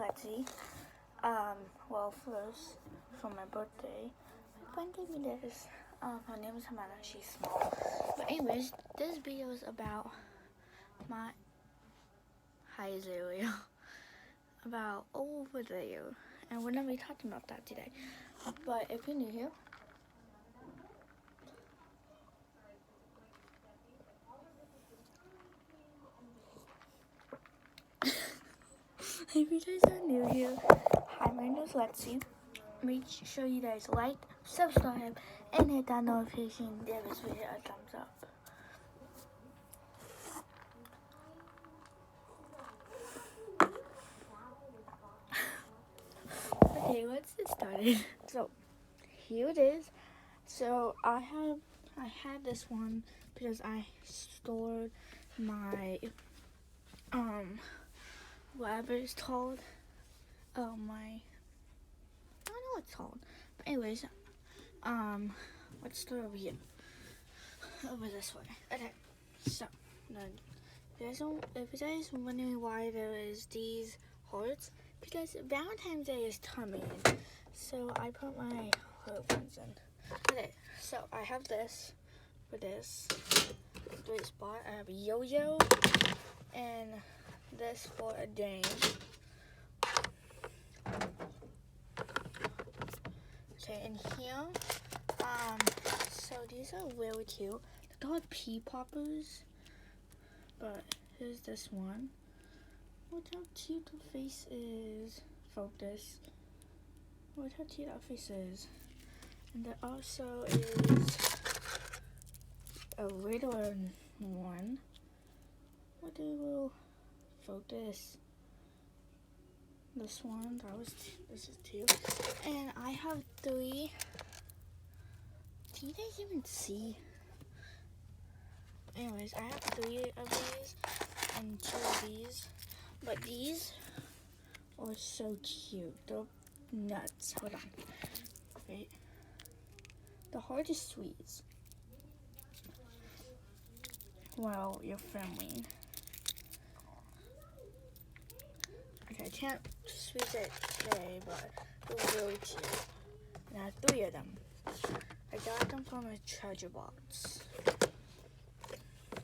Lexi. Well, first, for my birthday, my friend gave me this. Her name is Hamana. She's small. But anyways, this video is about my Azalea. About over there. And we're not really talking about that today. But if you're new here, if you guys are new here, hi, my name is Lexi. Make sure you guys like, subscribe, and hit that notification. Give this video a thumbs up. Okay, let's get started. So here it is. So I had this one because I stored my whatever it's called. I don't know what it's called. But anyways, let's start over here. Over this way. Okay. So if you guys are wondering why there is these hearts, because Valentine's Day is coming. So I put my heart ones in. Okay, so I have this for this great spot. I have a yo-yo and this for a game. Okay, and here, so these are really cute. They're called pea poppers, but here's this one. Look how cute the face is. Focus. Look how cute that face is. And there also is a regular one. What do we focus? This one, this is two. And I have three. Do you guys even see? Anyways, I have three of these and two of these. But these are so cute. They're nuts. Hold on. Wait. The heart is sweet. Well, you're filming. Okay, I can't squeeze it today, but they're really cute. And I have three of them. I got them from a treasure box.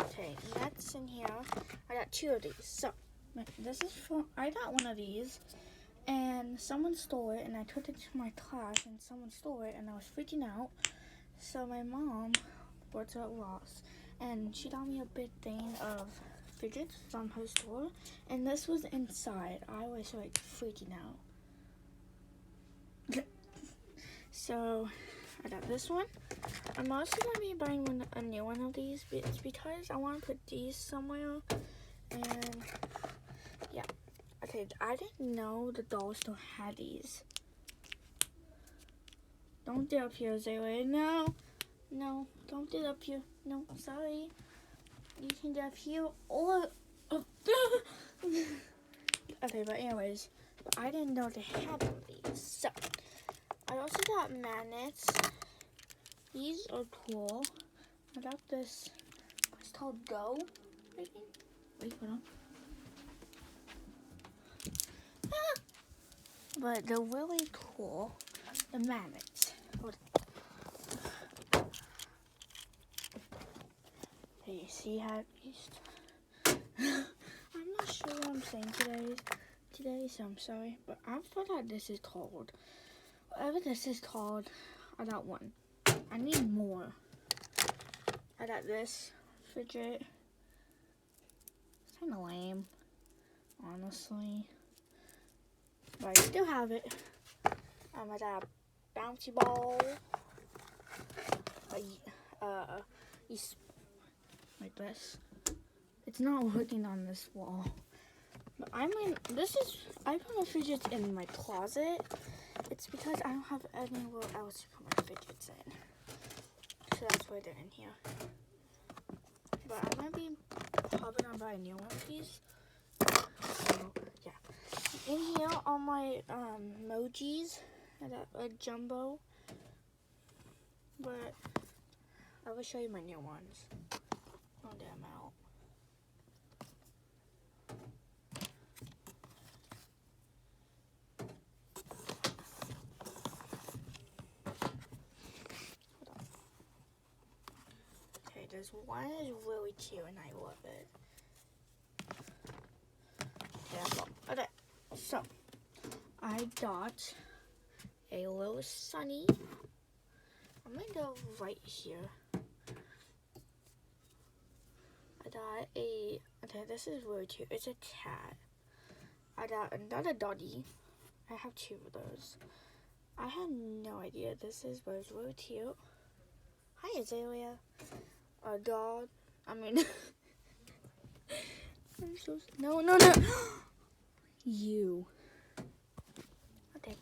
Okay, next in here, I got two of these. So, this is I got one of these, and someone stole it, and I took it to my class, and someone stole it, and I was freaking out. So my mom brought it Ross, and she got me a big thing of Fidgets from her store, and this was inside. I was like freaking out. So I got this one. I'm also going to be buying a new one of these. It's because I want to put these somewhere, and yeah. Okay, I didn't know the dolls still had these. Don't do it up here, Azalea. No, don't do it up here. No, sorry. You can do it up here or up there. Okay, but anyways, I didn't know they had these. So, I also got magnets. These are cool. I got this. It's called Go. Wait, hold on. But they're really cool. The magnets. Hey, you see how I'm not sure what I'm saying today, so I'm sorry. But I forgot this is called. Whatever this is called, I got one. I need more. I got this fidget. It's kind of lame, honestly. But I still have it. I got a bouncy ball. Like this. It's not working on this wall. But I put my fidgets in my closet. It's because I don't have anywhere else to put my fidgets in. So that's why they're in here. But I might be probably gonna buy a new one of these. So yeah. In here are my emojis. I got a jumbo. But I will show you my new ones. Oh damn out. this one is really cute and I love it. Yeah, okay, so I got a little Sunny. I'm gonna go right here. I got a, okay, this is really cute. It's a cat. I got another doggy. I have 2 of those. I had no idea this is, but it's really cute. Hi, Azalea. A dog. I mean, I'm so, no. You. Okay.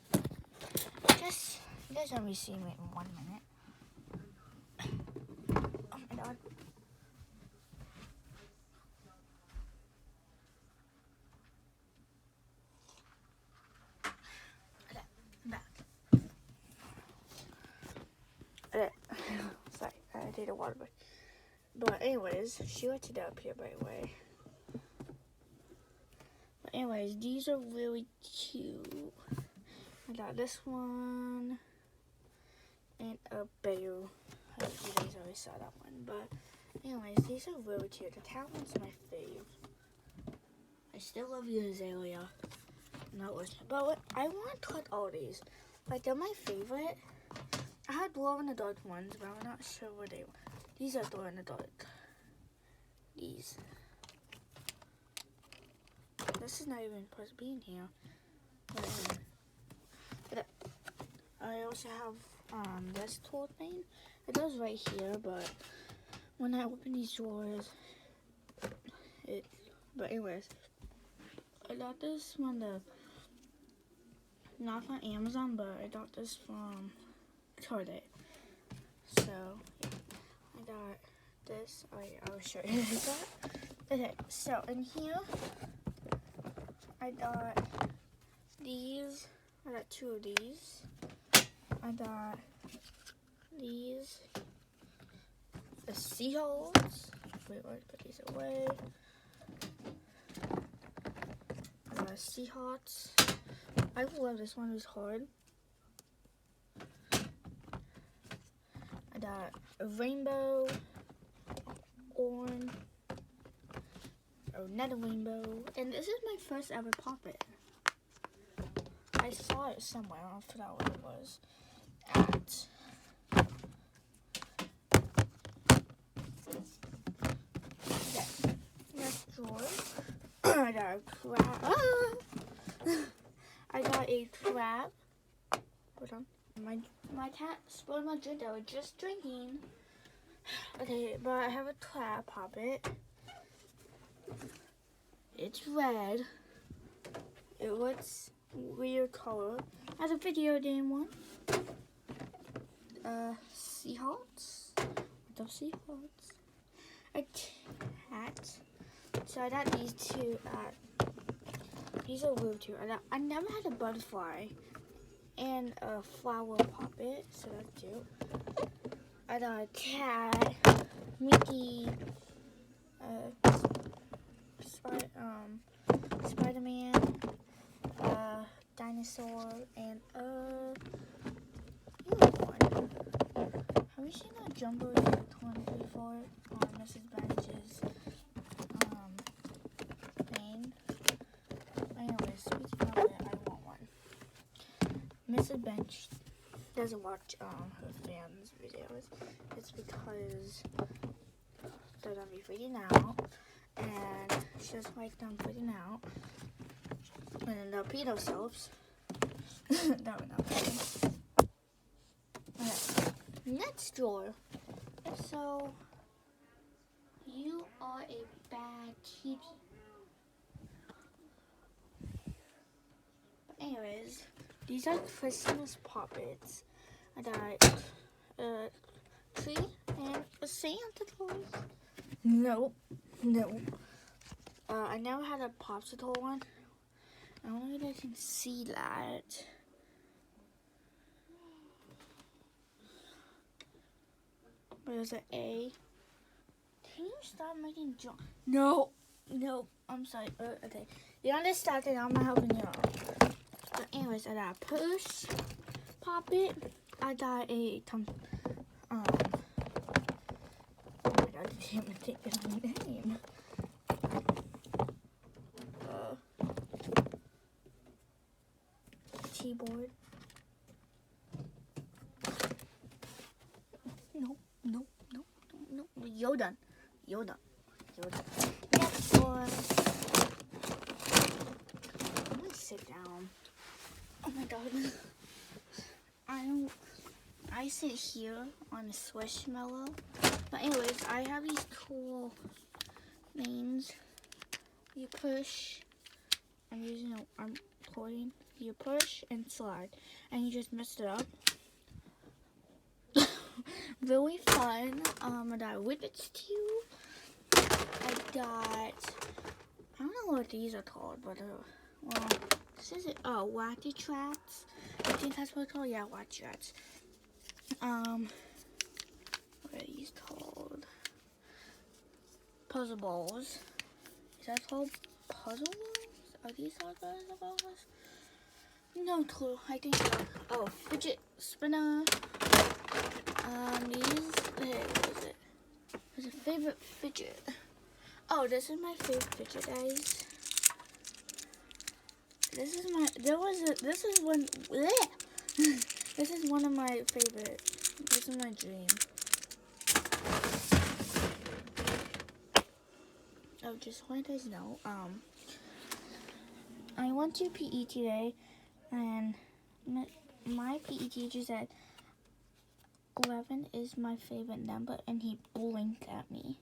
Just, you guys only see me in 1 minute. Oh my god. Okay, I'm back. Okay. Sorry, I did a water break. But anyways, she left it up here by the way. But anyways, these are really cute. I got this one and a bear. I hope you guys already saw that one. But anyways, these are really cute. The cat one's my fave. I still love you, Azalea. Not listening. But I want to collect all these. Like, they're my favorite. I had glow in the dark ones, but I'm not sure where they were. These are glow in the dark. These. This is not even supposed to be in here. But I also have this tool thing. It goes right here, but when I open these drawers, but anyways, I got this one, not from Amazon, but I got this from Target. So, yeah, I got this. I'll show you that. Okay, so in here, I got these. I got 2 of these. I got these. The seahorse. Wait, let's put these away. I got a seahorse. I love this one. It was hard. I got a rainbow, orange, another rainbow, and this is my first ever Pop-It. I saw it somewhere. I forgot what it was. Next drawer, I got a crab. I got a crab. Hold on. My cat spoiled my drink I was just drinking. Okay, but I have a crab Pop-It. It's red. It looks weird color. Has a video game one. Seahorse. Those seahorse. A cat. So I got these 2 at. These are blue too. I never had a butterfly and a flower Pop-It, so that's cute. I got a cat, Mickey, Spider-Man, dinosaur, and unicorn. Have you seen a jumbo unicorn before on Mrs. Bench's thing? Anyways, speaking of it, I want one. Mrs. Bench doesn't watch her fans' videos. It's because they're gonna be freaking out, and she doesn't like them freaking out, and then they'll pee themselves. No, we're not kidding. Okay, next drawer. So, you are a bad kitty. But anyways, these are Christmas Pop-Its. I got a tree and a Santa Claus. Nope. I never had a popsicle one. I don't know if I can see that. But there's an A. Can you stop making junk? No, I'm sorry. Okay, you understand that I'm not helping you out. But anyways, I got a purse Pop-It. I got a I didn't even think of my name. Keyboard. No. Yoda. Next one. I'm gonna sit down. Oh my god. I sit here on a Squishmallow. But anyways, I have these cool things. You push. I'm using an arm recording. You push and slide, and you just messed it up. Really fun. I got Fidgets too. I don't know what these are called, but well, this is it. Oh, Wacky Tracks. I think that's what it's called. Yeah, Wacky Tracks. What are these called? Puzzle balls. Is that called puzzle balls? Are these called puzzle balls? No clue. I think so. Oh, fidget spinner. What is it? What's a favorite fidget? Oh, this is my favorite fidget, guys. This is one of my favorite. This is my dream. Oh, just want you guys know, I went to PE today, and my PE teacher said 11 is my favorite number, and he blinked at me.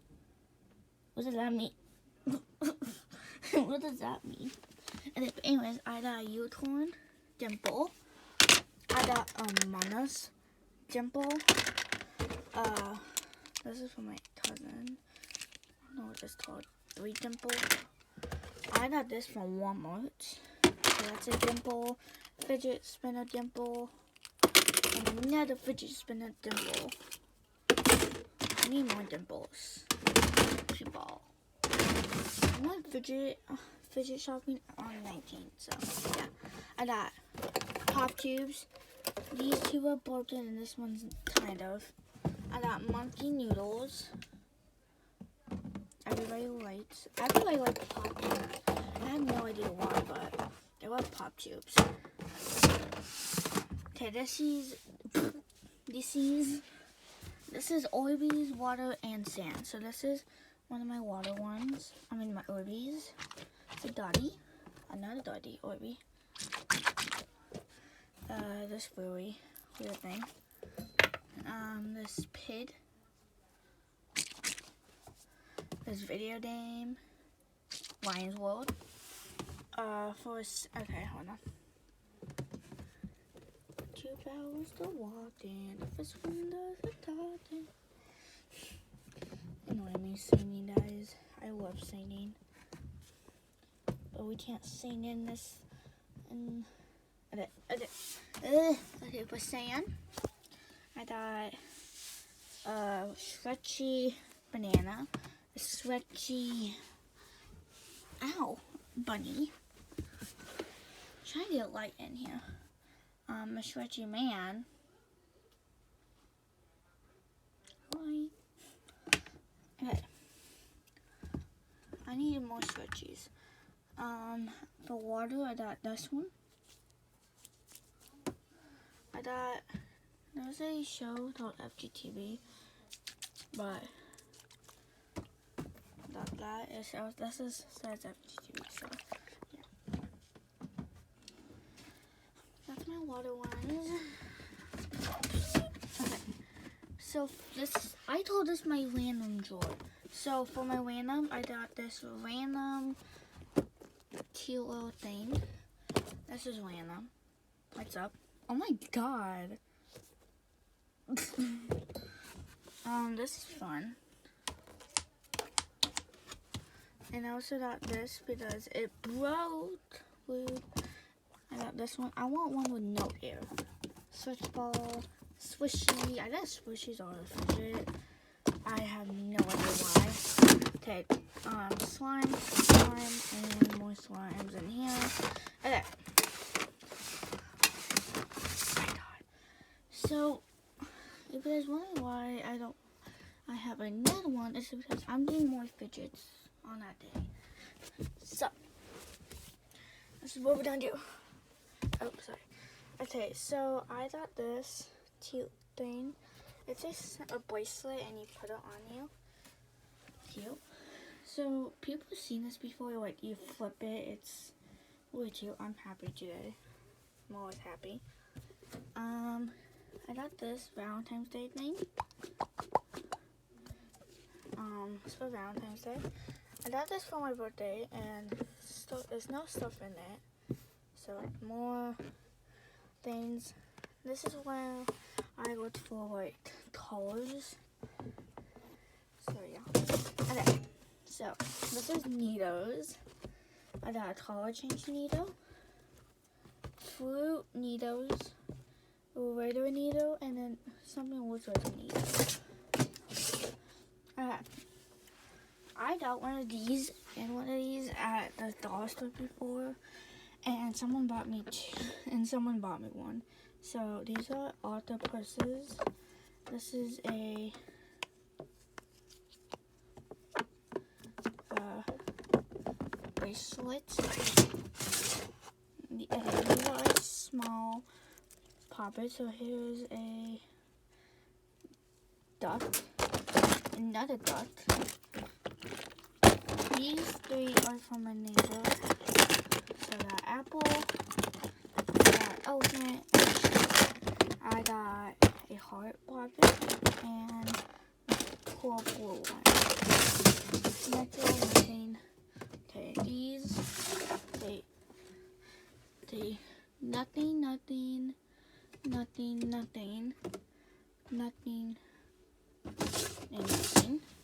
What does that mean? What does that mean? And anyways, I got a unicorn dimple. I got Mana's dimple. This is for my cousin. I don't know what this is called. 3 dimple. I got this from Walmart. So that's a dimple. Fidget spinner dimple. And another fidget spinner dimple. I need more dimples. Ball. I went fidget shopping on 19th, so yeah. I got pop tubes. These 2 are broken and this one's kind of. I got monkey noodles. Everybody likes pop tubes. I have no idea why, but I love pop tubes. Okay, this is Orbeez, water, and sand. So this is one of my water ones. I mean my Orbeez. It's a Dottie. Another Dottie Orbeez. This really weird thing. This Pid. This video game. Lion's World. Okay, hold on. 2 hours to walk in. The first one does the talking. You know what I mean, singing, guys. I love singing. But we can't sing in this. Okay, for sand, I got a stretchy banana, a stretchy, bunny. Trying to get light in here. A stretchy man. Light. Okay. I need more stretchies. For water, I got this one. There's a show called FGTV, but this says FGTV, so yeah. That's my water ones. Okay, so I told this my random drawer. So for my random, I got this random cute little thing. This is random. What's up? Oh my god. This is fun. And I also got this because it broke. I got this one. I want one with no air. Switch ball, swishy. I got swishies on the fidget. I have no idea why. Okay, slime, and more slimes in here. Okay. Oh my god. So, if you guys wondering why I have another one. This is because I'm doing more fidgets on that day. So, this is what we're gonna do. Oh, sorry. Okay, so I got this cute thing. It's just a bracelet and you put it on you. Cute. So, people have seen this before, like you flip it. It's really cute. I'm happy today. I'm always happy. I got this Valentine's Day thing. It's for Valentine's Day. I got this for my birthday, and there's no stuff in it. So more things. This is where I looked for like colors. So yeah. Okay. So this is needles. I got a color change needle, fruit needles, a regular needle, and then something looks like a needle. I got one of these and one of these at the dollar store before, and someone bought me one. So these are octopuses. This is a bracelet. These are a small puppet. So here's a duck, another duck. These three are from my neighbor. So I got apple, I got elephant, I got a heart puppet, and a cool blue one. That's all missing. Okay, these, they, nothing, and nothing.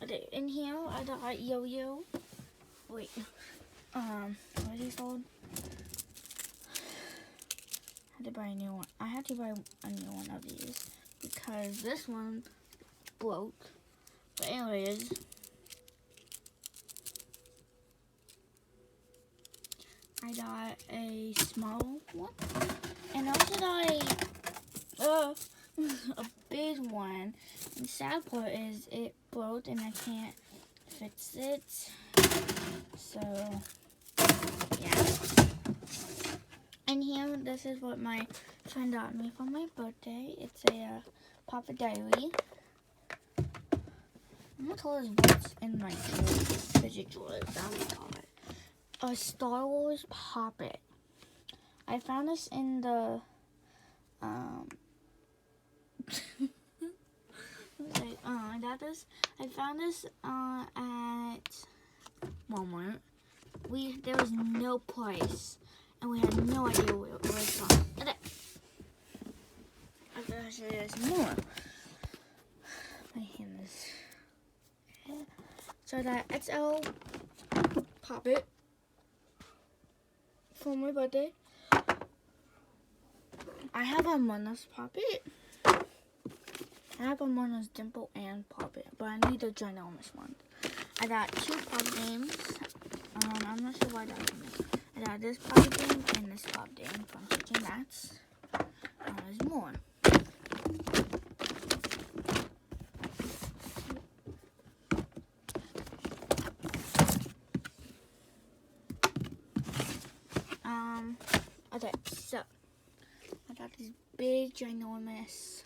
Okay, in here I got yo-yo. Wait, what are these called? I had to buy a new one. I had to buy a new one of these because this one broke. But anyways, I got a small one, and also got a big one. And the sad part is it broke and I can't fix it. So yeah. And here, this is what my friend got me for my birthday. It's a Papa Diary. I'm gonna call this what's in my fidget drawer. That's what I call it. A Star Wars Poppet. I found this in the I got this. I found this at Walmart. There was no price, and we had no idea where it was from. Okay. I'm gonna show you guys more. My hand is. So that XL Poppet for my birthday. I have a Mona's Poppet. I have a Mona's Dimple and Poppet, but I need a ginormous one. I got two Poppet games. I'm not sure why that one. I got this Poppet game and this Poppet game from Chicken Mats. There's more. Okay, so I got these big, ginormous.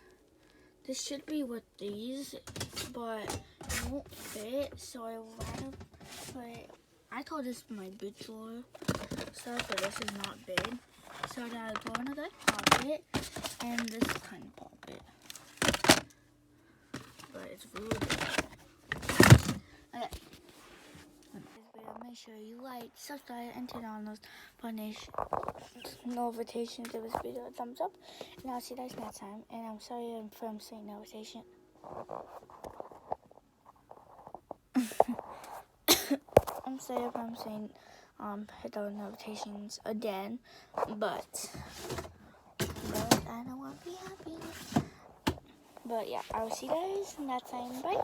This should be with these, but it won't fit, so I rather put. I call this my big drawer stuff, but this is not big. So I gotta go into that pocket and this kind of pocket, but it's really big. Okay. Make sure you like, subscribe, and turn on those notifications of this video. Thumbs up, and I'll see you guys next time. And I'm sorry I'm saying notification. I'm sorry if I'm saying hit those notifications again, but I don't want to be happy. But yeah, I'll see you guys next time. Bye.